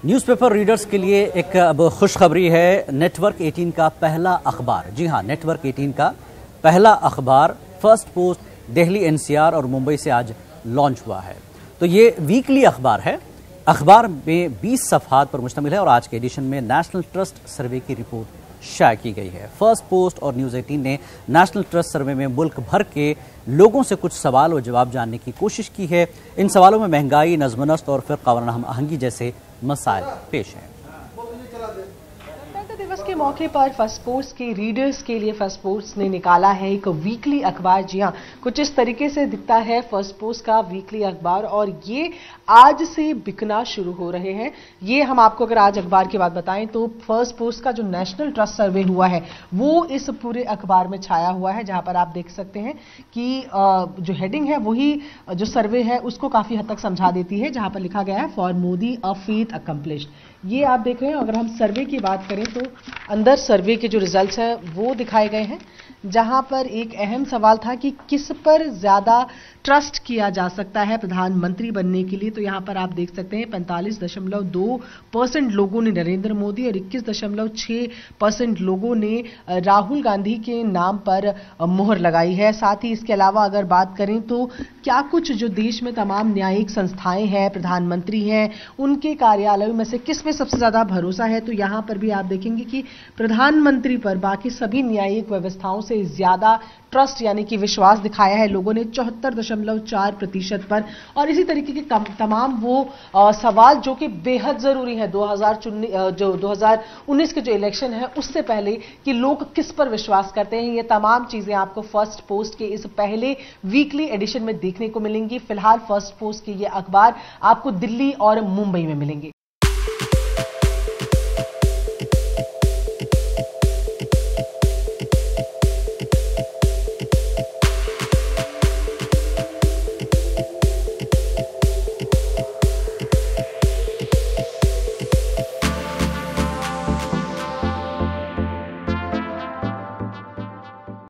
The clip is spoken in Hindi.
न्यूज़पेपर रीडर्स के लिए एक अब खुशखबरी है। नेटवर्क 18 का पहला अखबार, जी हां, नेटवर्क 18 का पहला अखबार फर्स्ट पोस्ट दिल्ली एनसीआर और मुंबई से आज लॉन्च हुआ है। तो ये वीकली अखबार है। अखबार में 20 सफ़हात पर मुश्तमिल है और आज के एडिशन में नेशनल ट्रस्ट सर्वे की रिपोर्ट शाया की गई है। फर्स्ट पोस्ट और न्यूज़ 18 ने नेशनल ट्रस्ट सर्वे में मुल्क भर के लोगों से कुछ सवाल और जवाब जानने की कोशिश की है। इन सवालों में महंगाई, नज़्म-ओ-नस्क और फिर क़वानीन हम आहंगी जैसे मसाइल पेश हैं। गणतंत्र दिवस के मौके पर फर्स्ट पोस्ट के रीडर्स के लिए फर्स्ट पोस्ट ने निकाला है एक वीकली अखबार। जी हां, कुछ इस तरीके से दिखता है फर्स्ट पोस्ट का वीकली अखबार और ये आज से बिकना शुरू हो रहे हैं। ये हम आपको अगर आज अखबार की बात बताएं तो फर्स्ट पोस्ट का जो नेशनल ट्रस्ट सर्वे हुआ है वो इस पूरे अखबार में छाया हुआ है, जहां पर आप देख सकते हैं कि जो हेडिंग है वही जो सर्वे है उसको काफी हद तक समझा देती है, जहां पर लिखा गया है for Modi a feet accomplished. ये आप देख रहे हैं। अगर हम सर्वे की बात करें तो अंदर सर्वे के जो रिजल्ट्स हैं वो दिखाए गए हैं, जहां पर एक अहम सवाल था कि किस पर ज्यादा ट्रस्ट किया जा सकता है प्रधानमंत्री बनने के लिए। तो यहां पर आप देख सकते हैं 45.2% लोगों ने नरेंद्र मोदी और 21.6% लोगों ने राहुल गांधी के नाम पर मुहर लगाई है। साथ ही इसके अलावा अगर बात करें तो क्या कुछ जो देश में तमाम न्यायिक संस्थाएं हैं, प्रधानमंत्री हैं, उनके कार्यालयों में से किस में सबसे ज्यादा भरोसा है, तो यहां पर भी आप देखेंगे कि प्रधानमंत्री पर बाकी सभी न्यायिक व्यवस्थाओं से ज्यादा ट्रस्ट यानी कि विश्वास दिखाया है लोगों ने 74.4% पर। और इसी तरीके के तमाम वो सवाल जो कि बेहद जरूरी है 2019 के जो इलेक्शन है उससे पहले कि लोग किस पर विश्वास करते हैं, ये तमाम चीजें आपको फर्स्ट पोस्ट के इस पहले वीकली एडिशन में देखने को मिलेंगी। फिलहाल फर्स्ट पोस्ट के ये अखबार आपको दिल्ली और मुंबई में मिलेंगे।